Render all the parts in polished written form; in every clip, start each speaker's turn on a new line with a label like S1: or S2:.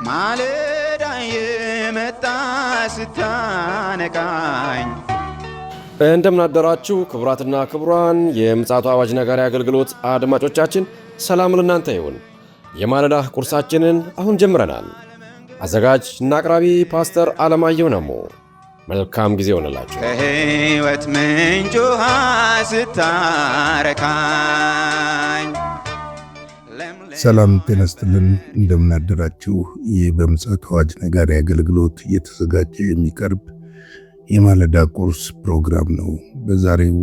S1: ማለዳ የመጣ ስታነቃኝ።
S2: እንደምን አደራችሁ ክቡራትና ክቡራን የምፅዓቱ አዋጅ ነጋሪ አገልግሎት አድማጮቻችን፣ ሰላም ለእናንተ ይሁን። የማለዳ ቁርሳችንን አሁን ጀምረናል። አዘጋጅ እና አቅራቢ ፓስተር አለማየሁ ነሞ። መልካም ጊዜ ሆነላችሁ።
S1: ከሕይወት ምንጭ ውሃ ስታረካኝ።
S3: ሰላም ጤና ይስጥልን። እንደምን አደራችሁ። ይህ በምፅዓቱ አዋጅ ነጋሪ አገልግሎት እየተዘጋጀ የሚቀርብ የማለዳ ቁርስ ፕሮግራም ነው። በዛሬው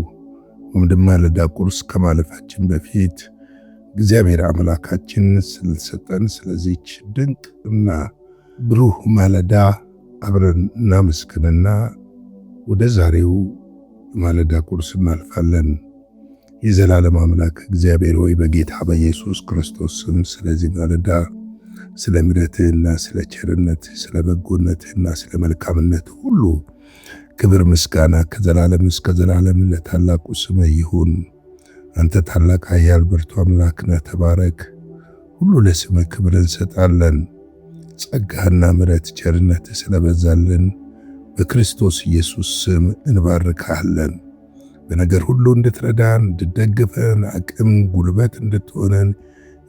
S3: ወደ ማለዳ ቁርስ ከማለፋችን በፊት እግዚአብሔር አምላካችን ስለሰጠን ስለዚች ድንቅ እና ብሩህ ማለዳ አብረን እናመስግንና ወደ ዛሬው ማለዳ ቁርስ እናልፋለን። የዘላለም አምላክ እግዚአብሔር ሆይ በጌታ በኢየሱስ ክርስቶስ ስም ስለዚህ ማለዳ ስለ ምሕረትህና ስለ ቸርነትህ ስለ በጎነትህና ስለ መልካምነት ሁሉ ክብር ምስጋና ከዘላለም እስከ ዘላለም ለታላቁ ስምህ ይሁን። አንተ ታላቅ ኃያል ብርቱ አምላክ ነህ። ተባረክ። ሁሉ ለስምህ ክብር እንሰጣለን። ጸጋህና ምሕረት ቸርነትህ ስለበዛልን በክርስቶስ ኢየሱስ ስም እንባርካለን። በነገር ሁሉ እንድትረዳን እንድትደግፈን አቅም ጉልበት እንድትሆነን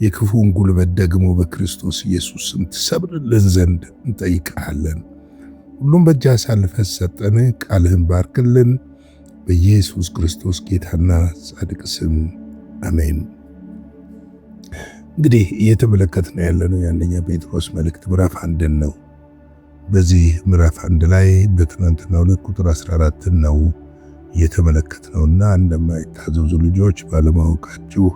S3: የክፉን ጉልበት ደግሞ በክርስቶስ ኢየሱስ ስም ትሰብርልን ዘንድ እንጠይቃለን። ሁሉም በእጅ አሳልፈህ ሰጠን። ቃልህን ባርክልን። በኢየሱስ ክርስቶስ ጌታና ጻድቅ ስም አሜን። እንግዲህ እየተመለከትን ያለነው የአንደኛ ጴጥሮስ መልእክት ምዕራፍ 1 ነው። በዚህ ምዕራፍ 1 ላይ በትናንትናው ዕለት ቁጥር 14 ነው እየተመለከትነውና እንደማይታዘዙ ልጆች ባለማወቃችሁ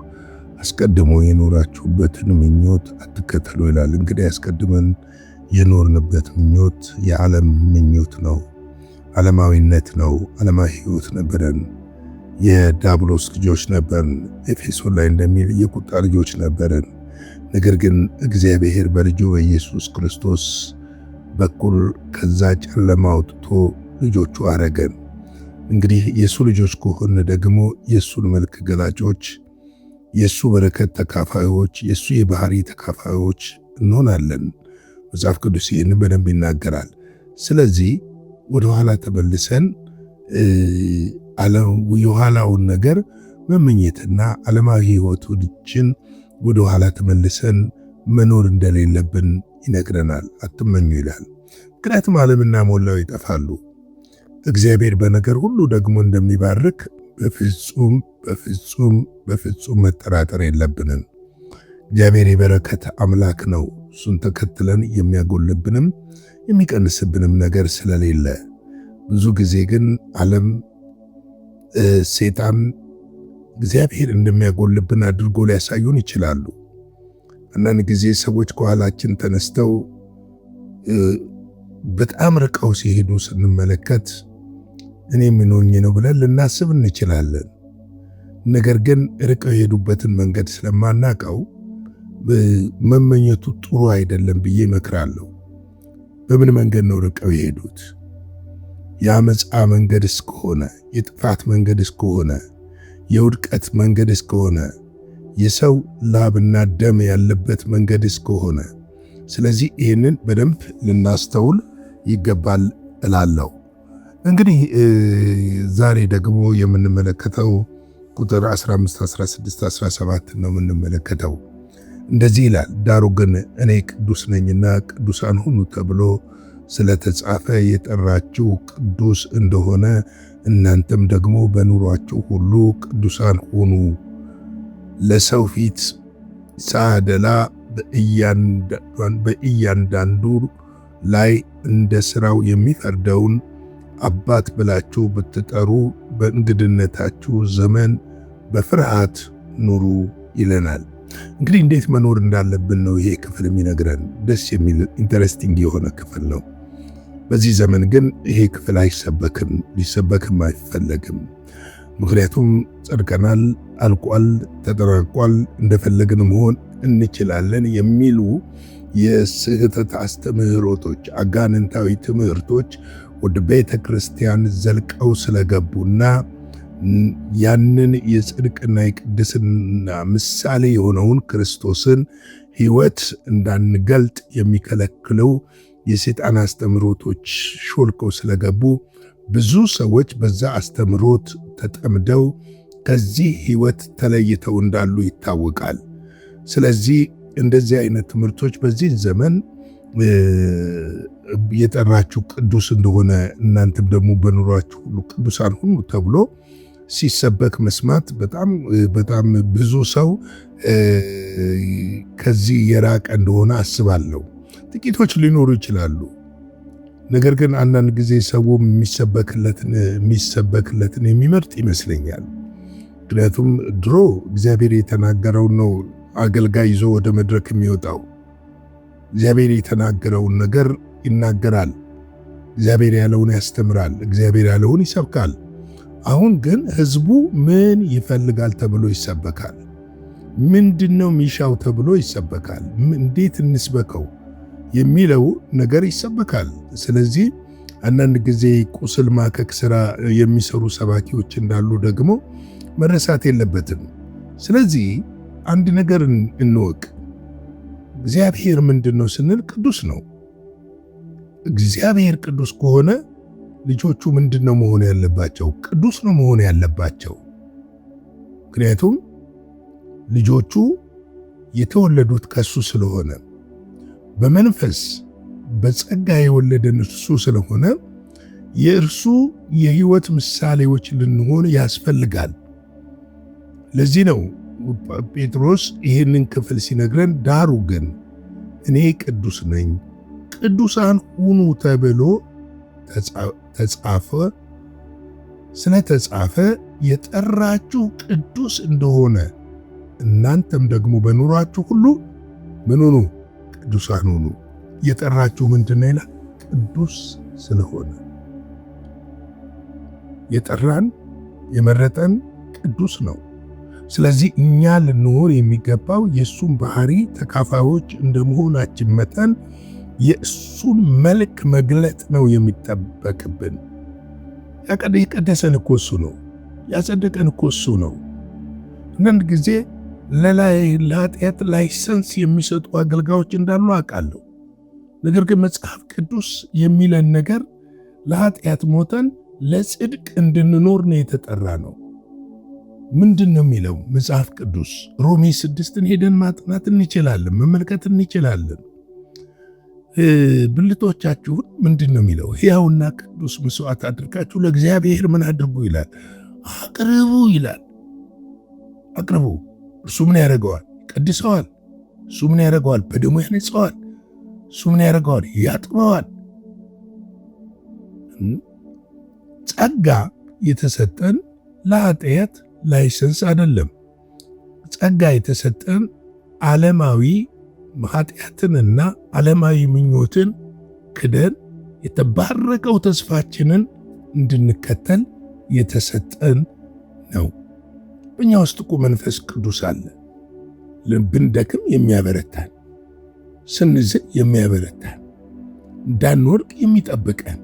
S3: አስቀድሞ የኖራችሁበትን ምኞት አትከተሉ ይላል። እንግዲህ አስቀድመን የኖርንበት ምኞት የዓለም ምኞት ነው፣ ዓለማዊነት ነው፣ ዓለማዊ ሕይወት ነበረን። የዲያብሎስ ልጆች ነበርን። ኤፌሶን ላይ እንደሚል የቁጣ ልጆች ነበረን። ነገር ግን እግዚአብሔር በልጁ በኢየሱስ ክርስቶስ በኩል ከዛ ጨለማ አውጥቶ ልጆቹ አረገን። እንግዲህ የሱ ልጆች ከሆነ ደግሞ የሱን መልክ ገላጮች፣ የሱ በረከት ተካፋዮች፣ የሱ የባህሪ ተካፋዮች እንሆናለን። መጽሐፍ ቅዱስ ይህን በደንብ ይናገራል። ስለዚህ ወደ ኋላ ተመልሰን የኋላውን ነገር መመኘትና ዓለማዊ ሕይወቶችን ወደ ኋላ ተመልሰን መኖር እንደሌለብን ይነግረናል። አትመኙ ይላል። ምክንያቱም ዓለምና ሞላው ይጠፋሉ። እግዚአብሔር በነገር ሁሉ ደግሞ እንደሚባርክ በፍጹም በፍጹም በፍጹም መጠራጠር የለብንም። እግዚአብሔር የበረከት አምላክ ነው። እሱን ተከትለን የሚያጎልብንም የሚቀንስብንም ነገር ስለሌለ፣ ብዙ ጊዜ ግን ዓለም ሰይጣን እግዚአብሔር እንደሚያጎልብን አድርጎ ሊያሳዩን ይችላሉ። አንዳንድ ጊዜ ሰዎች ከኋላችን ተነስተው በጣም ርቀው ሲሄዱ ስንመለከት እኔ ምን ሆኜ ነው ብለን ልናስብ እንችላለን። ነገር ግን ርቀው የሄዱበትን መንገድ ስለማናቀው መመኘቱ ጥሩ አይደለም ብዬ እመክራለሁ። በምን መንገድ ነው ርቀው የሄዱት? የአመፃ መንገድ እስከሆነ፣ የጥፋት መንገድ እስከሆነ፣ የውድቀት መንገድ እስከሆነ፣ የሰው ላብና ደም ያለበት መንገድ እስከሆነ፣ ስለዚህ ይህንን በደንብ ልናስተውል ይገባል እላለሁ። እንግዲህ ዛሬ ደግሞ የምንመለከተው ቁጥር 15፣ 16፣ 17 ነው የምንመለከተው። እንደዚህ ይላል፣ ዳሩ ግን እኔ ቅዱስ ነኝና ቅዱሳን ሁኑ ተብሎ ስለተጻፈ የጠራችሁ ቅዱስ እንደሆነ እናንተም ደግሞ በኑሯችሁ ሁሉ ቅዱሳን ሁኑ። ለሰው ፊት ሳያደላ በእያንዳንዱ ላይ እንደ ሥራው የሚፈርደውን አባት ብላችሁ ብትጠሩ በእንግድነታችሁ ዘመን በፍርሃት ኑሩ ይለናል። እንግዲህ እንዴት መኖር እንዳለብን ነው ይሄ ክፍል የሚነግረን። ደስ የሚል ኢንተረስቲንግ የሆነ ክፍል ነው። በዚህ ዘመን ግን ይሄ ክፍል አይሰበክም፣ ሊሰበክም አይፈለግም። ምክንያቱም ጸድቀናል፣ አልቋል፣ ተጠናቋል፣ እንደፈለግን መሆን እንችላለን የሚሉ የስህተት አስተምህሮቶች፣ አጋንንታዊ ትምህርቶች ወደ ቤተ ክርስቲያን ዘልቀው ስለገቡና ያንን የጽድቅና የቅድስና ምሳሌ የሆነውን ክርስቶስን ሕይወት እንዳንገልጥ የሚከለክለው የሰይጣን አስተምሮቶች ሾልከው ስለገቡ ብዙ ሰዎች በዛ አስተምሮት ተጠምደው ከዚህ ሕይወት ተለይተው እንዳሉ ይታወቃል። ስለዚህ እንደዚህ አይነት ትምህርቶች በዚህ ዘመን የጠራችሁ ቅዱስ እንደሆነ እናንተም ደግሞ በኑሯችሁ ሁሉ ቅዱሳን ሁኑ ተብሎ ሲሰበክ መስማት በጣም ብዙ ሰው ከዚህ የራቀ እንደሆነ አስባለሁ። ጥቂቶች ሊኖሩ ይችላሉ። ነገር ግን አንዳንድ ጊዜ ሰው የሚሰበክለትን የሚመርጥ ይመስለኛል። ምክንያቱም ድሮ እግዚአብሔር የተናገረውን ነው አገልጋይ ይዞ ወደ መድረክ የሚወጣው። እግዚአብሔር የተናገረውን ነገር ይናገራል። እግዚአብሔር ያለውን ያስተምራል። እግዚአብሔር ያለውን ይሰብካል። አሁን ግን ህዝቡ ምን ይፈልጋል ተብሎ ይሰበካል። ምንድነው ሚሻው ተብሎ ይሰበካል። እንዴት እንስበከው የሚለው ነገር ይሰበካል። ስለዚህ አንዳንድ ጊዜ ቁስል ማከክ ስራ የሚሰሩ ሰባኪዎች እንዳሉ ደግሞ መረሳት የለበትም። ስለዚህ አንድ ነገር እንወቅ። እግዚአብሔር ምንድነው ስንል ቅዱስ ነው። እግዚአብሔር ቅዱስ ከሆነ ልጆቹ ምንድነው መሆን ያለባቸው? ቅዱስ ነው መሆን ያለባቸው። ምክንያቱም ልጆቹ የተወለዱት ከሱ ስለሆነ በመንፈስ በጸጋ የወለደን እርሱ ስለሆነ የእርሱ የሕይወት ምሳሌዎች ልንሆን ያስፈልጋል። ለዚህ ነው ጴጥሮስ ይህንን ክፍል ሲነግረን ዳሩ ግን እኔ ቅዱስ ነኝ፣ ቅዱሳን ሁኑ ተብሎ ስለተጻፈ የጠራችሁ ቅዱስ እንደሆነ እናንተም ደግሞ በኑሯችሁ ሁሉ ምን ሁኑ? ቅዱሳን ሁኑ። የጠራችሁ ምንድነው ይላል? ቅዱስ ስለሆነ የጠራን የመረጠን ቅዱስ ነው። ስለዚህ እኛ ልንሆን የሚገባው የእሱን ባህሪ ተካፋዮች እንደመሆናችን መጠን የእሱን መልክ መግለጥ ነው የሚጠበቅብን። የቀደሰን እኮ እሱ ነው። ያጸደቀን እኮ እሱ ነው። አንዳንድ ጊዜ ለኃጢአት ላይሰንስ የሚሰጡ አገልጋዮች እንዳሉ አውቃለሁ። ነገር ግን መጽሐፍ ቅዱስ የሚለን ነገር ለኃጢአት ሞተን ለጽድቅ እንድንኖር ነው የተጠራ ነው። ምንድን ነው የሚለው መጽሐፍ ቅዱስ? ሮሜ 6ን ሄደን ማጥናት እንችላለን፣ መመልከት እንችላለን። ብልቶቻችሁን ምንድን ነው የሚለው? ሕያውና ቅዱስ መስዋዕት አድርጋችሁ ለእግዚአብሔር ምን አድርጉ ይላል? አቅርቡ ይላል። አቅርቡ። እርሱ ምን ያደርገዋል? ይቀድሰዋል። እሱ ምን ያደርገዋል? በደሙ ያነጸዋል። እሱ ምን ያደርገዋል? ያጥበዋል። ጸጋ የተሰጠን ለኃጢአት ላይሰንስ አይደለም። ጸጋ የተሰጠን ዓለማዊ ኃጢአትንና ዓለማዊ ምኞትን ክደን የተባረከው ተስፋችንን እንድንከተል የተሰጠን ነው። በእኛ ውስጥ እኮ መንፈስ ቅዱስ አለ። ብንደክም የሚያበረታን፣ ስንዝል የሚያበረታን፣ እንዳንወድቅ የሚጠብቀን።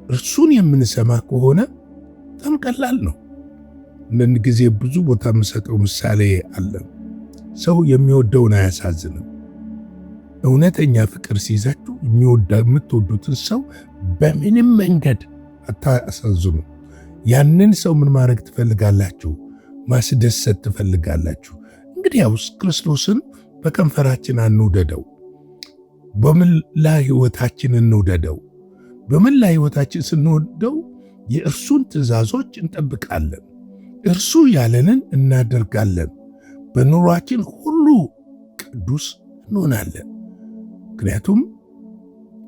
S3: እርሱን የምንሰማ ከሆነ በጣም ቀላል ነው። አንዳንድ ጊዜ ብዙ ቦታ የምሰጠው ምሳሌ አለ። ሰው የሚወደውን አያሳዝንም። እውነተኛ ፍቅር ሲይዛችሁ የምትወዱትን ሰው በምንም መንገድ አታሳዝኑ። ያንን ሰው ምን ማድረግ ትፈልጋላችሁ? ማስደሰት ትፈልጋላችሁ። እንግዲያውስ ክርስቶስን በከንፈራችን አንውደደው፣ በመላ ሕይወታችን እንውደደው። በመላ ሕይወታችን ስንወደው የእርሱን ትእዛዞች እንጠብቃለን። እርሱ ያለንን እናደርጋለን። በኑሯችን ሁሉ ቅዱስ እንሆናለን። ምክንያቱም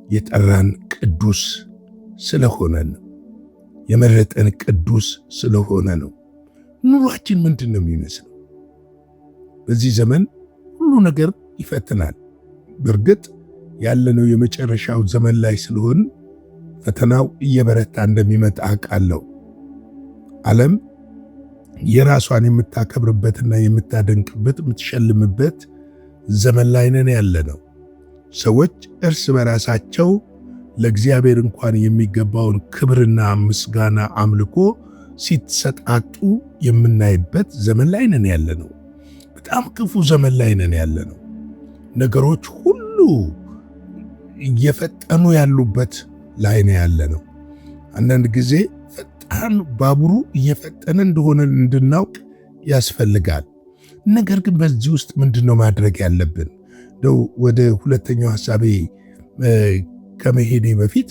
S3: የጠራን ቅዱስ ስለሆነ ነው። የመረጠን ቅዱስ ስለሆነ ነው። ኑሯችን ምንድን ነው የሚመስለው? በዚህ ዘመን ሁሉ ነገር ይፈትናል። በእርግጥ ያለነው የመጨረሻው ዘመን ላይ ስለሆን ፈተናው እየበረታ እንደሚመጣ አውቃለሁ። ዓለም የራሷን የምታከብርበትና የምታደንቅበት የምትሸልምበት ዘመን ላይ ነን ያለነው። ሰዎች እርስ በራሳቸው ለእግዚአብሔር እንኳን የሚገባውን ክብርና ምስጋና አምልኮ ሲሰጣጡ የምናይበት ዘመን ላይ ነን ያለነው። በጣም ክፉ ዘመን ላይ ነን ያለነው። ነገሮች ሁሉ እየፈጠኑ ያሉበት ላይ ነው ያለነው። አንዳንድ ጊዜ ፈጣን ባቡሩ እየፈጠነ እንደሆነ እንድናውቅ ያስፈልጋል። ነገር ግን በዚህ ውስጥ ምንድነው ማድረግ ያለብን? እንደው ወደ ሁለተኛው ሐሳቤ ከመሄዴ በፊት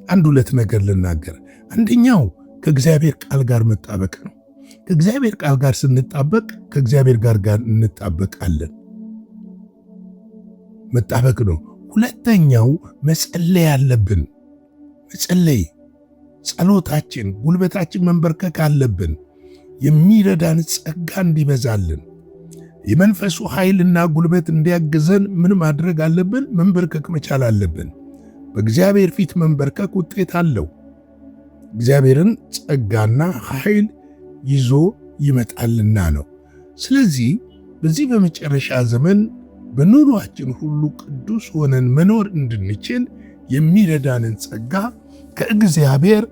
S3: አንድ ሁለት ነገር ልናገር። አንደኛው ከእግዚአብሔር ቃል ጋር መጣበቅ ነው። ከእግዚአብሔር ቃል ጋር ስንጣበቅ ከእግዚአብሔር ጋር እንጣበቃለን። መጣበቅ ነው። ሁለተኛው መጸለይ አለብን። መጸለይ፣ ጸሎታችን፣ ጉልበታችን መንበርከክ አለብን። የሚረዳን ጸጋ እንዲበዛልን የመንፈሱ ኃይልና ጉልበት እንዲያግዘን ምን ማድረግ አለብን? መንበርከክ መቻል አለብን። በእግዚአብሔር ፊት መንበርከክ ውጤት አለው። እግዚአብሔርን ጸጋና ኃይል ይዞ ይመጣልና ነው። ስለዚህ በዚህ በመጨረሻ ዘመን በኑሯችን ሁሉ ቅዱስ ሆነን መኖር እንድንችል የሚረዳንን ጸጋ ከእግዚአብሔር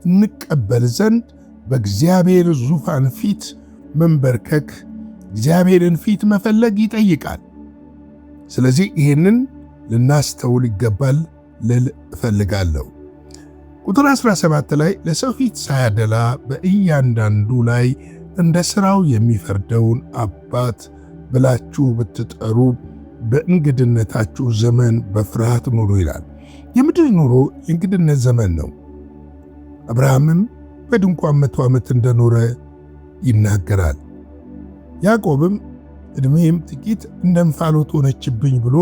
S3: እንቀበል ዘንድ በእግዚአብሔር ዙፋን ፊት መንበርከክ፣ እግዚአብሔርን ፊት መፈለግ ይጠይቃል። ስለዚህ ይህንን ልናስተውል ይገባል ልል እፈልጋለሁ። ቁጥር 17 ላይ ለሰው ፊት ሳያደላ በእያንዳንዱ ላይ እንደ ሥራው የሚፈርደውን አባት ብላችሁ ብትጠሩ በእንግድነታችሁ ዘመን በፍርሃት ኑሩ ይላል። የምድር ኑሮ የእንግድነት ዘመን ነው። አብርሃምም በድንኳን 100 ዓመት እንደኖረ ይናገራል። ያዕቆብም ዕድሜም ጥቂት እንደ እንፋሎት ሆነችብኝ ብሎ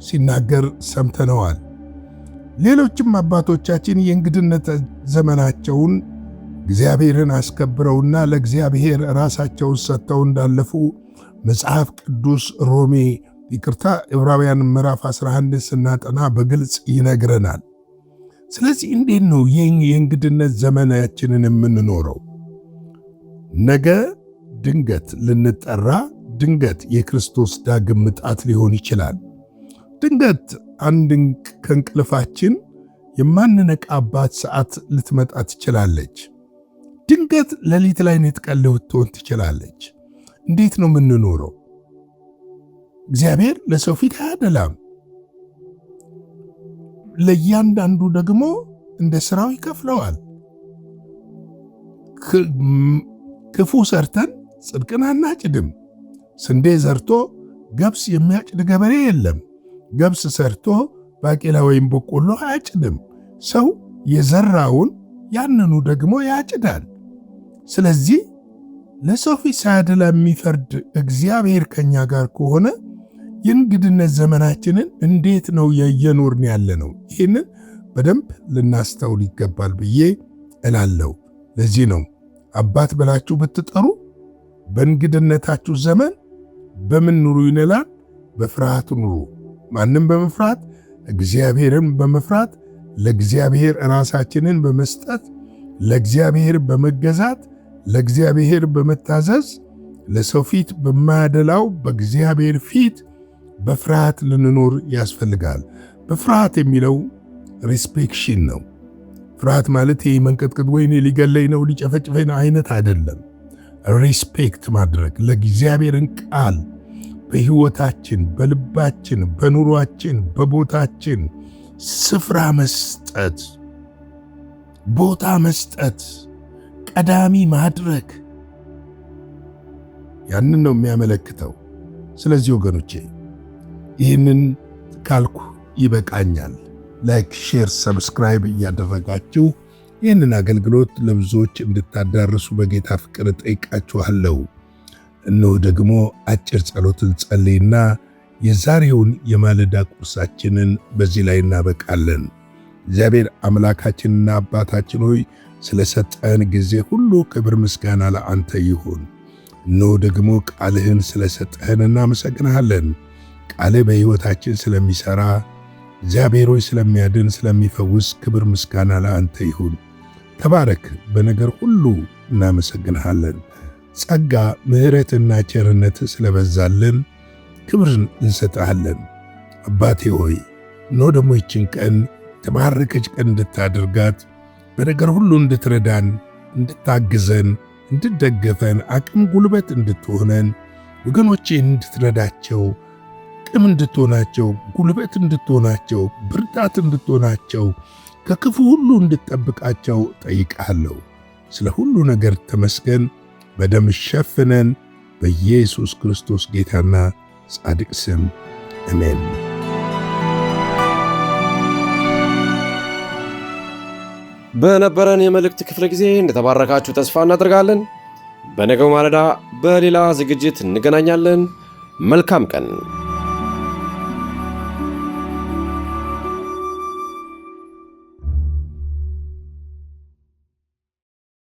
S3: ሲናገር ሰምተነዋል። ሌሎችም አባቶቻችን የእንግድነት ዘመናቸውን እግዚአብሔርን አስከብረውና ለእግዚአብሔር ራሳቸውን ሰጥተው እንዳለፉ መጽሐፍ ቅዱስ ዕብራውያን ምዕራፍ 11 ስናጠና በግልጽ ይነግረናል። ስለዚህ እንዴት ነው የእንግድነት ዘመናችንን የምንኖረው? ነገ ድንገት ልንጠራ፣ ድንገት የክርስቶስ ዳግም ምጣት ሊሆን ይችላል። ድንገት አንድ ከእንቅልፋችን የማንነቃባት ሰዓት ልትመጣ ትችላለች። ድንገት ሌሊት ላይ ነጥቀን ልትሆን ትችላለች። እንዴት ነው የምንኖረው? እግዚአብሔር ለሰው ፊት አያደላም። ለእያንዳንዱ ደግሞ እንደ ሥራው ይከፍለዋል። ክፉ ሰርተን ጽድቅን አናጭድም። ስንዴ ዘርቶ ገብስ የሚያጭድ ገበሬ የለም። ገብስ ሰርቶ ባቄላ ወይም በቆሎ አያጭድም። ሰው የዘራውን ያንኑ ደግሞ ያጭዳል። ስለዚህ ለሰው ፊት ሳያደላ የሚፈርድ እግዚአብሔር ከኛ ጋር ከሆነ የእንግድነት ዘመናችንን እንዴት ነው እየኖርን ያለ ነው? ይህንን በደንብ ልናስተውል ይገባል ብዬ እላለሁ። ለዚህ ነው አባት ብላችሁ ብትጠሩ በእንግድነታችሁ ዘመን በምን ኑሩ ይላል? በፍርሃት ኑሩ። ማንም በመፍራት እግዚአብሔርን በመፍራት ለእግዚአብሔር ራሳችንን በመስጠት ለእግዚአብሔር በመገዛት ለእግዚአብሔር በመታዘዝ ለሰው ፊት በማያደላው በእግዚአብሔር ፊት በፍርሃት ልንኖር ያስፈልጋል። በፍርሃት የሚለው ሪስፔክሽን ነው። ፍርሃት ማለት ይህ መንቀጥቀጥ ወይኔ ሊገለኝ ነው ሊጨፈጭፈኝ ነው አይነት አይደለም። ሪስፔክት ማድረግ ለእግዚአብሔርን ቃል በሕይወታችን፣ በልባችን፣ በኑሯችን፣ በቦታችን ስፍራ መስጠት፣ ቦታ መስጠት፣ ቀዳሚ ማድረግ ያንን ነው የሚያመለክተው። ስለዚህ ወገኖቼ ይህንን ካልኩ ይበቃኛል። ላይክ፣ ሼር፣ ሰብስክራይብ እያደረጋችሁ ይህንን አገልግሎት ለብዙዎች እንድታዳርሱ በጌታ ፍቅር ጠይቃችኋለሁ። እነሆ ደግሞ አጭር ጸሎትን ጸልይና የዛሬውን የማለዳ ቁርሳችንን በዚህ ላይ እናበቃለን። እግዚአብሔር አምላካችንና አባታችን ሆይ ስለሰጠን ጊዜ ሁሉ ክብር ምስጋና ለአንተ ይሁን። እነሆ ደግሞ ቃልህን ስለሰጠህን እናመሰግንሃለን። ቃልህ በሕይወታችን ስለሚሠራ እግዚአብሔር ሆይ ስለሚያድን ስለሚፈውስ ክብር ምስጋና ለአንተ ይሁን። ተባረክ። በነገር ሁሉ እናመሰግንሃለን። ጸጋ ምሕረትና ቸርነት ስለበዛልን ክብር እንሰጥሃለን። አባቴ ሆይ እነሆ ደግሞ ይችን ቀን የተባረከች ቀን እንድታደርጋት በነገር ሁሉ እንድትረዳን፣ እንድታግዘን፣ እንድትደገፈን፣ አቅም ጉልበት እንድትሆነን፣ ወገኖቼ እንድትረዳቸው አቅም እንድትሆናቸው፣ ጉልበት እንድትሆናቸው፣ ብርታት እንድትሆናቸው፣ ከክፉ ሁሉ እንድትጠብቃቸው ጠይቃለሁ። ስለ ሁሉ ነገር ተመስገን። በደም ሸፍነን በኢየሱስ ክርስቶስ ጌታና ጻድቅ ስም አሜን።
S2: በነበረን የመልእክት ክፍለ ጊዜ እንደተባረካችሁ ተስፋ እናደርጋለን። በነገው ማለዳ በሌላ ዝግጅት እንገናኛለን። መልካም ቀን።